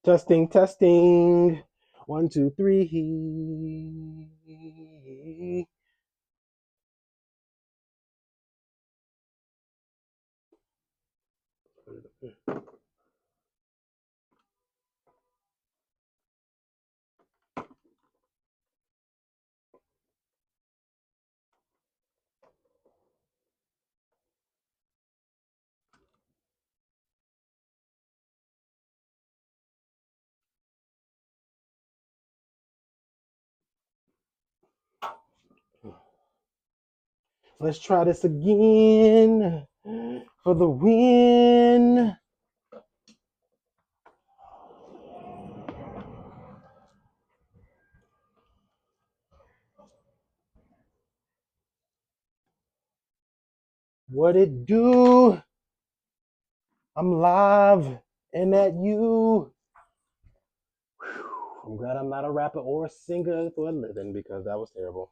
Testing, testing. One, two, three. Let's try this again for the win. What it do? I'm live and at you. I'm glad I'm not a rapper or a singer for a living because that was terrible.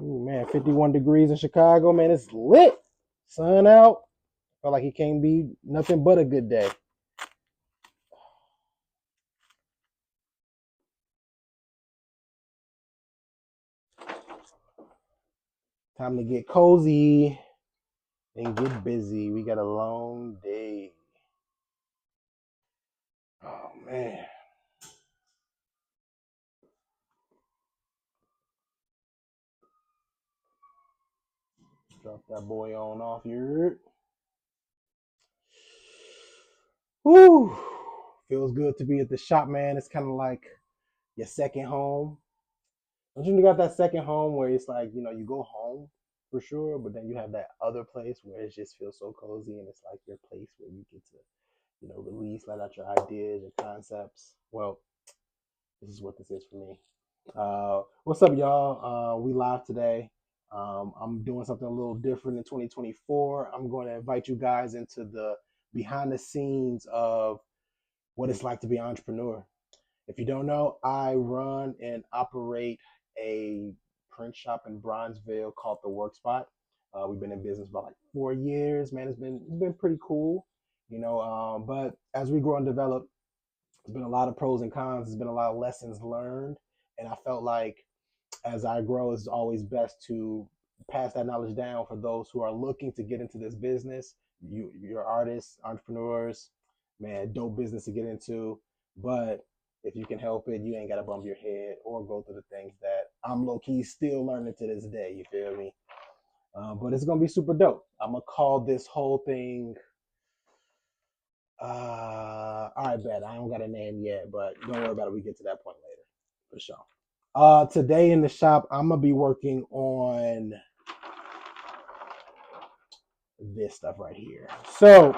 Ooh, man, 51 degrees in Chicago, man, it's lit. Sun out. Felt like it can't be nothing but a good day. Time to get cozy and get busy. We got a long day. Oh man. Drop that boy on off your. Woo! Feels good to be at the shop, man. It's kind of like your second home. Don't you got that second home where it's like, you go home for sure, but then you have that other place where it just feels so cozy and it's like your place where you get to, release, let out your ideas, your concepts. Well, this is what this is for me. What's up, y'all? We live today. I'm doing something a little different in 2024. I'm going to invite you guys into the behind the scenes of what it's like to be an entrepreneur. If you don't know, I run and operate a print shop in Bronzeville called The Work Spot. We've been in business about like 4 years, man. It's been pretty cool, but as we grow and develop, there's been a lot of pros and cons. There's been a lot of lessons learned, and I felt like as I grow, it's always best to pass that knowledge down for those who are looking to get into this business. You're artists, entrepreneurs, man, dope business to get into. But if you can help it, you ain't got to bump your head or go through the things that I'm low key still learning to this day. You feel me? But it's gonna be super dope. I'm gonna call this whole thing. All right, bet I don't got a name yet, but don't worry about it. We get to that point later for sure. Today in the shop, I'm gonna be working on this stuff right here. So,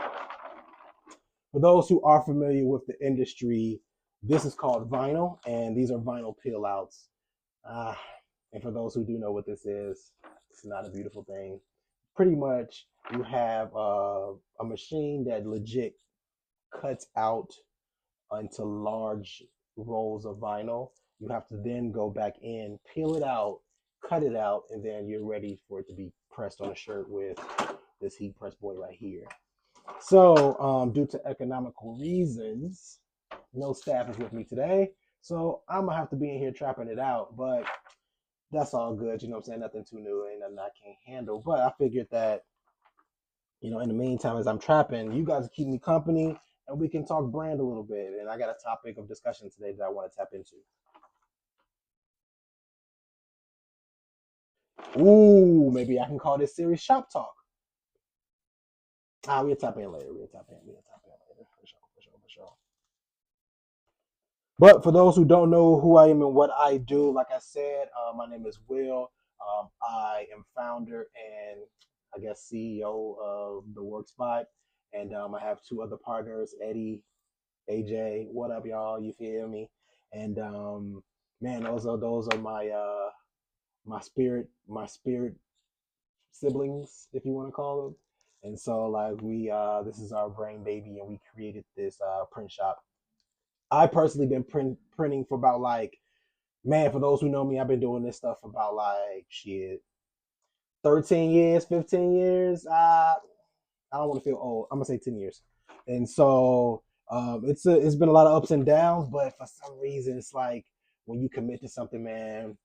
for those who are familiar with the industry, this is called vinyl, and these are vinyl peel outs. Uh, and for those who do know what this is, it's not a beautiful thing. Pretty much, you have a machine that legit cuts out into large rolls of vinyl. You have to then go back in, peel it out, cut it out, and then you're ready for it to be pressed on a shirt with this heat press boy right here. So, due to economical reasons, no staff is with me today. So I'm gonna have to be in here trapping it out, but that's all good. You know what I'm saying? Nothing too new, ain't nothing I can't handle. But I figured that, in the meantime, as I'm trapping, you guys keep me company and we can talk brand a little bit. And I got a topic of discussion today that I want to tap into. Ooh, maybe I can call this series Shop Talk. We'll tap in later. We'll tap in later. For sure, for sure, for sure. But for those who don't know who I am and what I do, like I said, my name is Will. I am founder and I guess CEO of the Workspot, and I have two other partners, Eddie, AJ. What up, y'all? You feel me? And man, those are my spirit siblings, if you want to call them. And so like we this is our brain baby, and we created this print shop. I personally been printing for about like, man, for those who know me, I've been doing this stuff for about like shit 13 years, 15 years. I don't want to feel old. I'm gonna say 10 years. And so It's been a lot of ups and downs, but for some reason, it's like when you commit to something, man,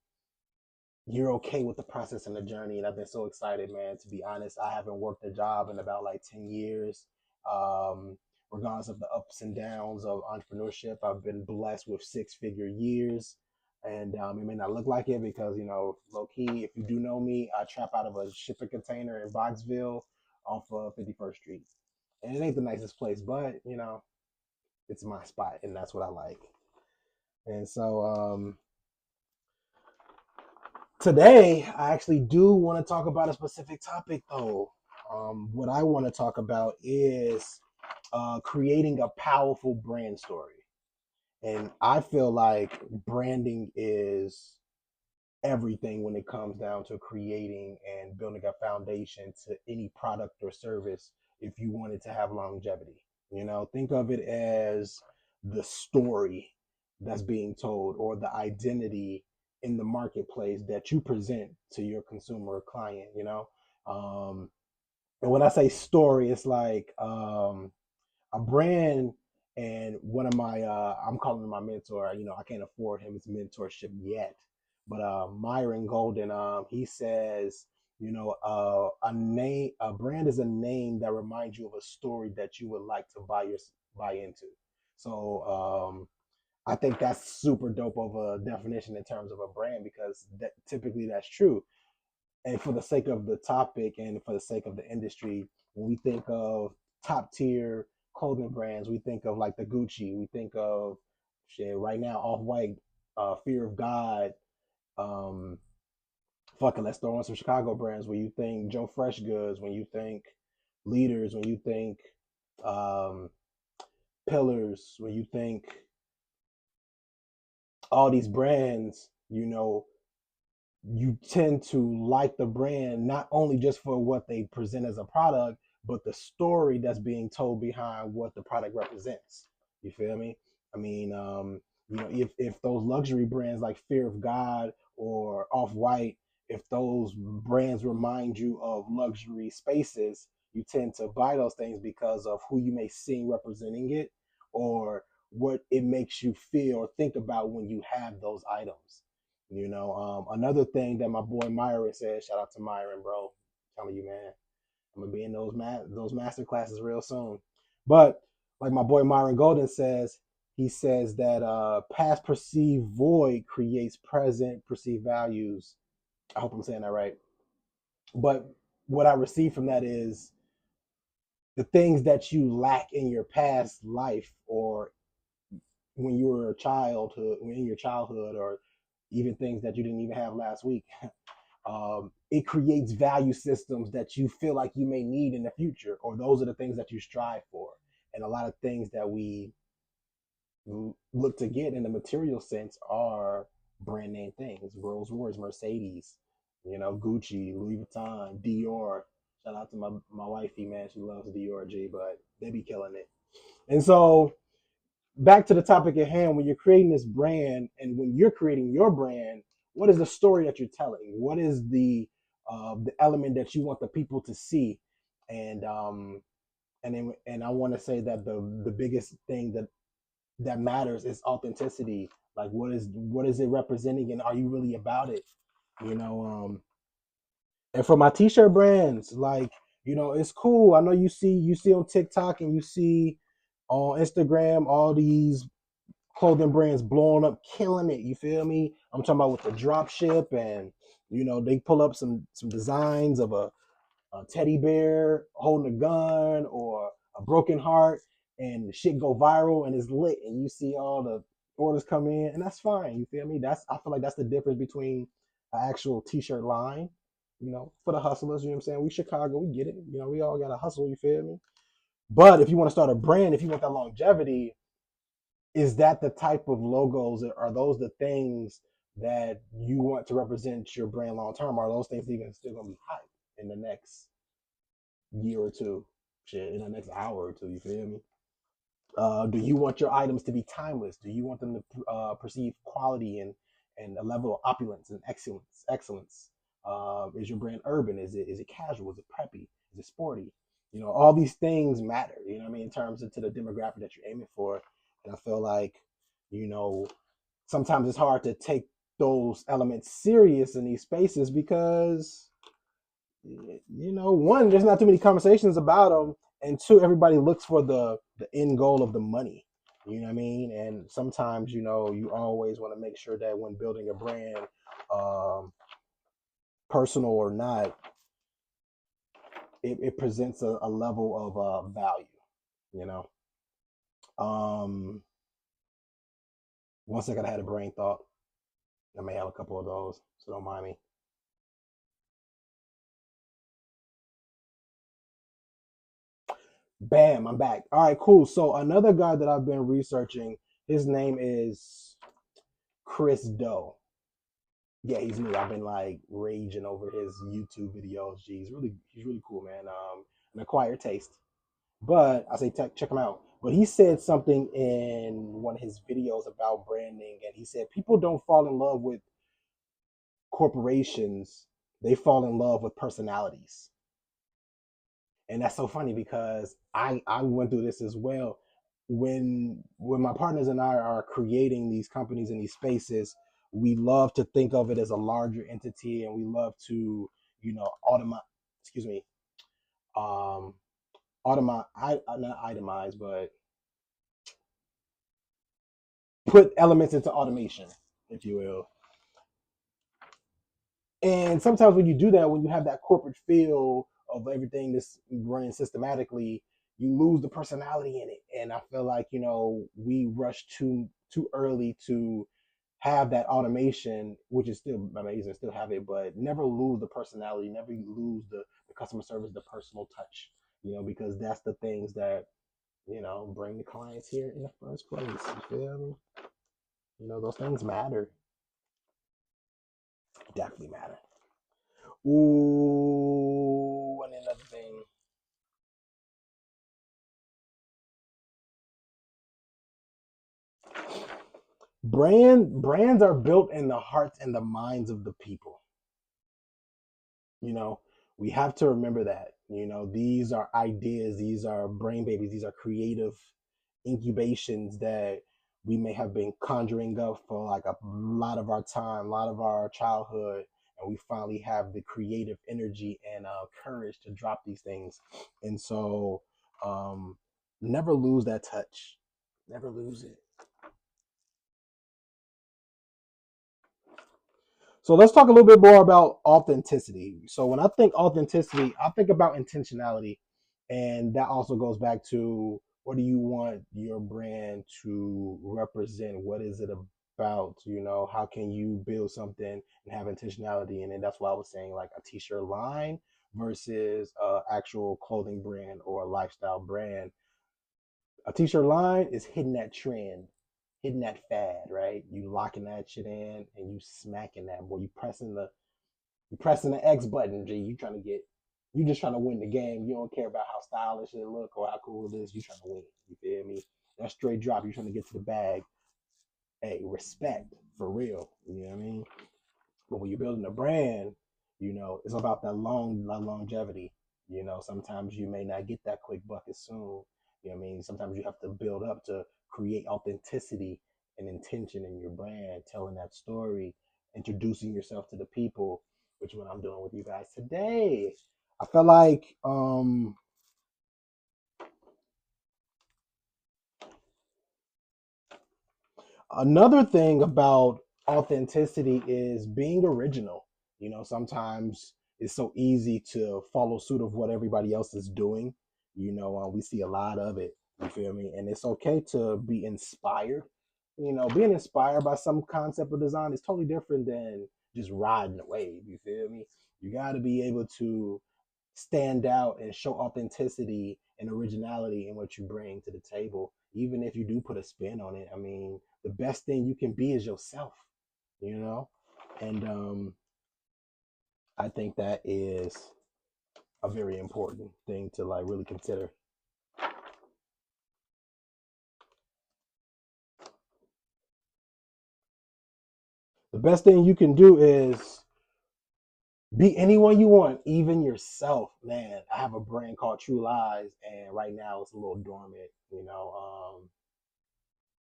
you're okay with the process and the journey. And I've been so excited, man. To be honest, I haven't worked a job in about like 10 years. Um, Regardless of the ups and downs of entrepreneurship, I've been blessed with six-figure years. And it may not look like it because, low key, if you do know me, I trap out of a shipping container in Boxville off of 51st Street. And it ain't the nicest place, but, it's my spot and that's what I like. And so today, I actually do want to talk about a specific topic, though. What I want to talk about is creating a powerful brand story. And I feel like branding is everything when it comes down to creating and building a foundation to any product or service if you want it to have longevity. Think of it as the story that's being told or the identity in the marketplace that you present to your consumer or client. Um, and when I say story, it's like a brand. And one of my I'm calling him my mentor. I can't afford him his mentorship yet, but Myron Golden, he says, a brand is a name that reminds you of a story that you would like to buy into. So I think that's super dope of a definition in terms of a brand, because that typically that's true. And for the sake of the topic and for the sake of the industry, when we think of top tier clothing brands, we think of like the Gucci, we think of shit right now, Off White, Fear of God, um, fucking let's throw in some Chicago brands. When you think Joe Fresh Goods, when you think Leaders, when you think um, Pillars, when you think all these brands, you tend to like the brand not only just for what they present as a product, but the story that's being told behind what the product represents. You feel me? I mean, if those luxury brands like Fear of God or Off White, if those brands remind you of luxury spaces, you tend to buy those things because of who you may see representing it, or what it makes you feel or think about when you have those items. Another thing that my boy Myron said, shout out to Myron, bro. I'm telling you, man, I'm gonna be in those master classes real soon. But like my boy Myron Golden says, he says that past perceived void creates present perceived values. I hope I'm saying that right. But what I receive from that is the things that you lack in your past life, or when you were a childhood, when in your childhood, or even things that you didn't even have last week. It creates value systems that you feel like you may need in the future, or those are the things that you strive for. And a lot of things that we look to get in the material sense are brand name things: Rolls Royce, Mercedes, Gucci, Louis Vuitton, Dior. Shout out to my wifey, man. She loves Dior G, but they be killing it. And so back to the topic at hand, when you're creating this brand and when you're creating your brand, what is the story that you're telling? What is the element that you want the people to see? And and I want to say that the biggest thing that matters is authenticity. Like, what is it representing, and are you really about it? you know um and for my t-shirt brands, like, it's cool. I know you see on TikTok and you see on Instagram all these clothing brands blowing up, killing it. You feel me? I'm talking about with the drop ship, and they pull up some designs of a teddy bear holding a gun or a broken heart, and the shit go viral and it's lit, and you see all the orders come in, and that's fine. You feel me? I feel like that's the difference between an actual t-shirt line. For the hustlers, you know what I'm saying? We Chicago, we get it. We all gotta hustle. You feel me? But if you want to start a brand, if you want that longevity, is that the type of logos? Are those the things that you want to represent your brand long term? Are those things even still gonna be hype in the next year or two? Shit, in the next hour or two, you feel me? Do you want your items to be timeless? Do you want them to perceive quality and a level of opulence and excellence? Is your brand urban? Is it casual? Is it preppy? Is it sporty? All these things matter, what I mean, in terms of to the demographic that you're aiming for. And I feel like, you know, sometimes it's hard to take those elements serious in these spaces because, one, there's not too many conversations about them, and two, everybody looks for the end goal of the money. You know what I mean? And sometimes, you always want to make sure that when building a brand, um, personal or not, it presents a level of value. You know. Um, One second, I had a brain thought. I may have a couple of those, so don't mind me. Bam, I'm back. All right, cool. So another guy that I've been researching, his name is Chris Doe. Yeah, he's new. I've been like raging over his YouTube videos. Gee, he's really cool, man. An acquired taste. But I say check him out. But he said something in one of his videos about branding, and he said people don't fall in love with corporations; they fall in love with personalities. And that's so funny because I went through this as well. When my partners and I are creating these companies in these spaces, we love to think of it as a larger entity, and we love to automate, excuse me, um automate, not itemize, but put elements into automation, if you will. And sometimes when you do that, when you have that corporate feel of everything that's running systematically, you lose the personality in it. And I feel like, we rush too early to have that automation, which is still amazing, still have it, but never lose the personality, never lose the customer service, the personal touch, because that's the things that, bring the clients here in the first place. You feel me? Those things matter. Definitely matter. Ooh, and another thing. Brands are built in the hearts and the minds of the people. You know, we have to remember that. These are ideas, these are brain babies, these are creative incubations that we may have been conjuring up for like a lot of our time, a lot of our childhood, and we finally have the creative energy and courage to drop these things. And so, um, never lose that touch. Never lose it. So let's talk a little bit more about authenticity. So when I think authenticity, I think about intentionality. And that also goes back to what do you want your brand to represent? What is it about? How can you build something and have intentionality in it? That's why I was saying like a t-shirt line versus actual clothing brand or a lifestyle brand. A t-shirt line is hitting that trend, hitting that fad, right? You locking that shit in and you smacking that boy. You pressing the X button, G. You just trying to win the game. You don't care about how stylish it look or how cool it is. You trying to win. You feel me? That straight drop. You trying to get to the bag. Hey, respect for real. You know what I mean? But when you're building a brand, it's about that longevity. Sometimes you may not get that quick buck as soon. You know what I mean? Sometimes you have to build up to create authenticity and intention in your brand, telling that story, introducing yourself to the people, which is what I'm doing with you guys today. I feel like another thing about authenticity is being original. Sometimes it's so easy to follow suit of what everybody else is doing. We see a lot of it. You feel me? And it's okay to be inspired. Being inspired by some concept or design is totally different than just riding the wave. You feel me? You got to be able to stand out and show authenticity and originality in what you bring to the table, even if you do put a spin on it. I mean, the best thing you can be is yourself, you know? And I think that is a very important thing to like really consider. The best thing you can do is Be anyone you want, even yourself, man. I have a brand called True Lies, and right now it's a little dormant.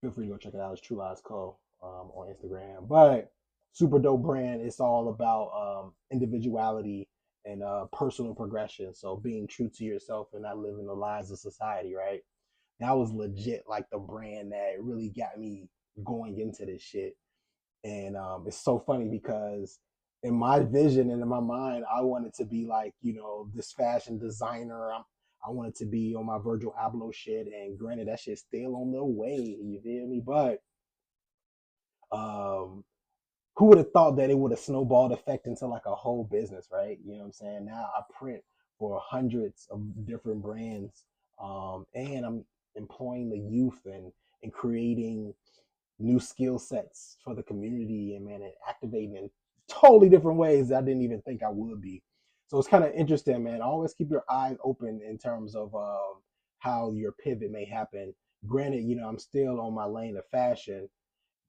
Feel free to go check it out. It's True Lies Co. On Instagram. But super dope brand. It's all about individuality and personal progression. So being true to yourself and not living the lies of society, right? That was legit like the brand that really got me going into this shit. And it's so funny because in my vision and in my mind, I wanted to be like, this fashion designer. I wanted to be on my Virgil Abloh shit. And granted, that shit's still on the way. You feel me? But um, who would have thought that it would have snowballed effect into like a whole business, right? You know what I'm saying? Now I print for hundreds of different brands, and I'm employing the youth and creating new skill sets for the community and man, and activating in totally different ways that I didn't even think I would be. So it's kind of interesting, man. Always keep your eyes open in terms of how your pivot may happen. Granted, I'm still on my lane of fashion,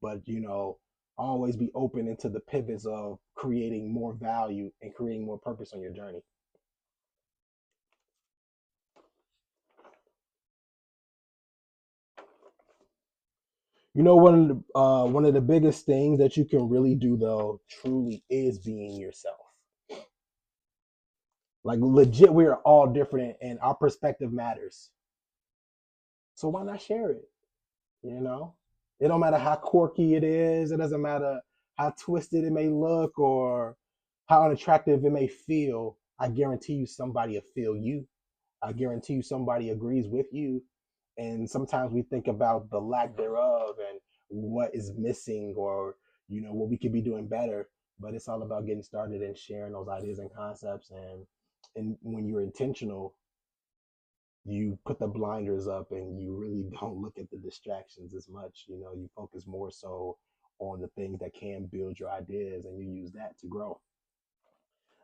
but always be open into the pivots of creating more value and creating more purpose on your journey. One of the biggest things that you can really do though, truly, is being yourself. Like legit, we are all different, and our perspective matters. So why not share it? You know, it don't matter how quirky it is. It doesn't matter how twisted it may look or how unattractive it may feel. I guarantee you, somebody will feel you. I guarantee you, somebody agrees with you. And sometimes we think about the lack thereof and what is missing, or what we could be doing better. But it's all about getting started and sharing those ideas and concepts. And when you're intentional, you put the blinders up and you really don't look at the distractions as much. You focus more so on the things that can build your ideas, and you use that to grow.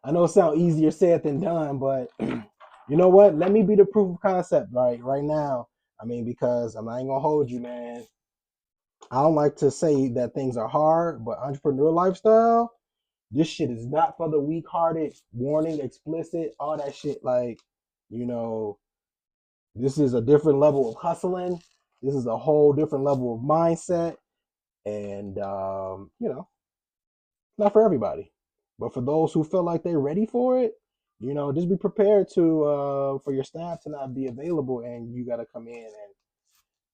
I know it sounds easier said than done, but you know what? Let me be the proof of concept right now. I mean, because I'm not even gonna hold you, man. I don't like to say that things are hard, but entrepreneur lifestyle, this shit is not for the weak-hearted. Warning, explicit, all that shit. Like, you know, this is a different level of hustling. This is a whole different level of mindset, and not for everybody. But for those who feel like they're ready for it, just be prepared to for your staff to not be available, and you got to come in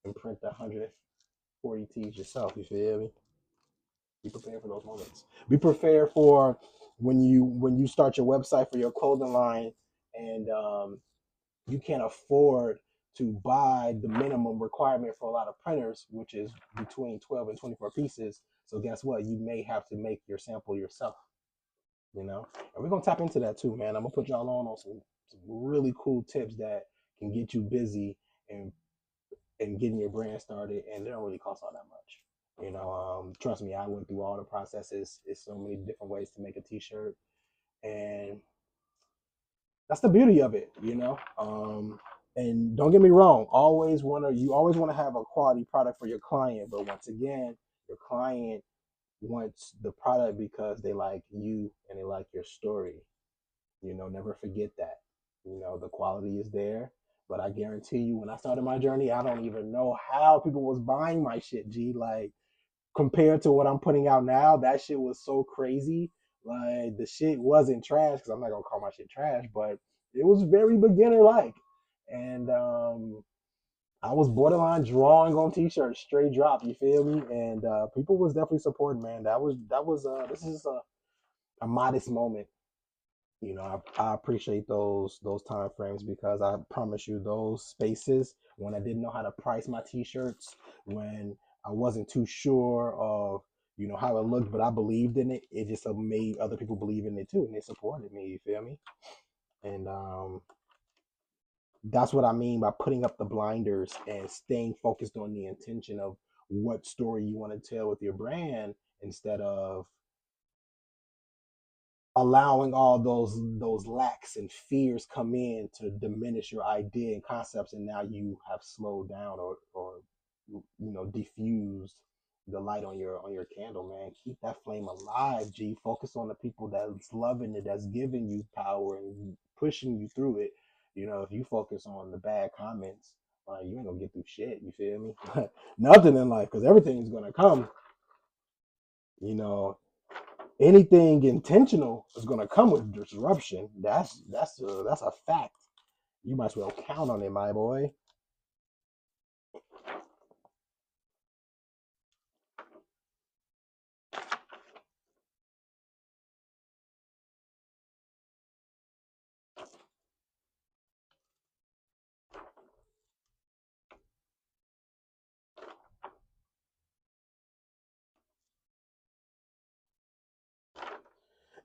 and print the 140 T's yourself. You feel me? Be prepared for those moments. Be prepared for when you start your website for your clothing line, and you can't afford to buy the minimum requirement for a lot of printers, which is between 12 and 24 pieces. So guess what? You may have to make your sample yourself. And we're gonna tap into that too, man. I'm gonna put y'all on some really cool tips that can get you busy and getting your brand started, and they don't really cost all that much. Trust me, I went through all the processes. It's so many different ways to make a t-shirt, and that's the beauty of it. And don't get me wrong, you always want to have a quality product for your client, but once again, your client wants the product because they like you and they like your story. Never forget that. The quality is there, but I guarantee you, when I started my journey, I don't even know how people was buying my shit. G, like, compared to what I'm putting out now, that shit was so crazy. Like, the shit wasn't trash, because I'm not gonna call my shit trash, but it was very beginner like. And I was borderline drawing on t-shirts, straight drop. You feel me? And people was definitely supporting, man. That was this is a modest moment. I appreciate those time frames, because I promise you, those spaces when I didn't know how to price my t-shirts, when I wasn't too sure of how it looked, but I believed in it. It just made other people believe in it too, and they supported me. You feel me? And that's what I mean by putting up the blinders and staying focused on the intention of what story you want to tell with your brand, instead of allowing all those lacks and fears come in to diminish your idea and concepts, and now you have slowed down or diffused the light on your candle, man. Keep that flame alive, G. Focus on the people that's loving it, that's giving you power and pushing you through it. You know, if you focus on the bad comments, you ain't gonna get through shit. You feel me? Nothing in life, because everything is gonna come. You know, anything intentional is gonna come with disruption. That's a fact. You might as well count on it, my boy.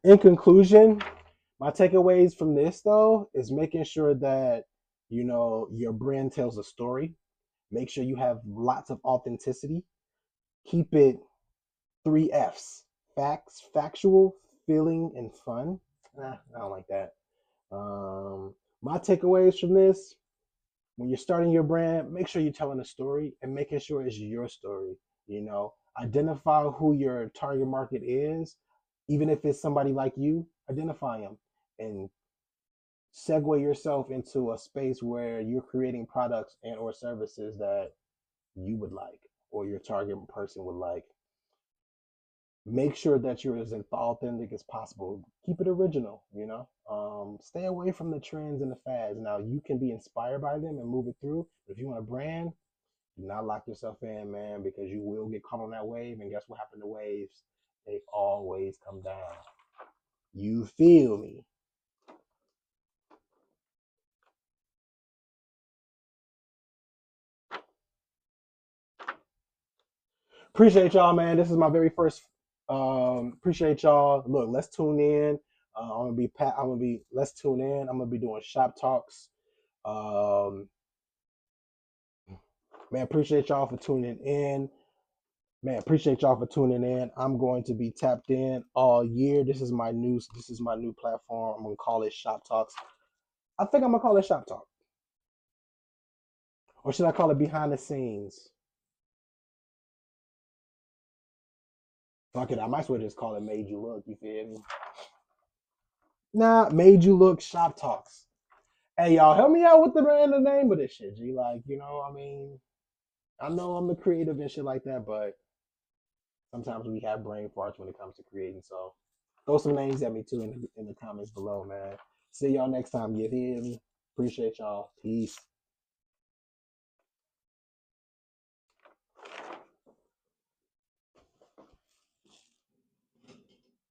In conclusion, my takeaways from this though is making sure that your brand tells a story. Make sure you have lots of authenticity. Keep it three F's: facts, factual, feeling, and fun. I don't like that. My takeaways from this: when you're starting your brand, make sure you're telling a story and making sure it's your story. Identify who your target market is, even if it's somebody like you. Identify them and segue yourself into a space where you're creating products and or services that you would like or your target person would like. Make sure that you're as authentic as possible. Keep it original. Stay away from the trends and the fads. Now you can be inspired by them and move it through. But if you want a brand, do not lock yourself in, man, because you will get caught on that wave. And guess what happened to waves? They always come down. You feel me? Appreciate y'all, man. This is my very first. Appreciate y'all. Look, let's tune in. I'm gonna be pat. I'm gonna be. Let's tune in. I'm gonna be doing shop talks. Um, man, appreciate y'all for tuning in. Man, appreciate y'all for tuning in. I'm going to be tapped in all year. This is my new. This is my new platform. I'm gonna call it Shop Talks. I think I'm gonna call it Shop Talk, or should I call it Behind the Scenes? Fuck it. I might as well just call it Made You Look. You feel me? Nah, Made You Look Shop Talks. Hey, y'all, help me out with the name of this shit, G. Like, I mean, I know I'm the creative and shit like that, but sometimes we have brain farts when it comes to creating. So throw some names at me too in the comments below, man. See y'all next time. You hear me? Appreciate y'all. Peace.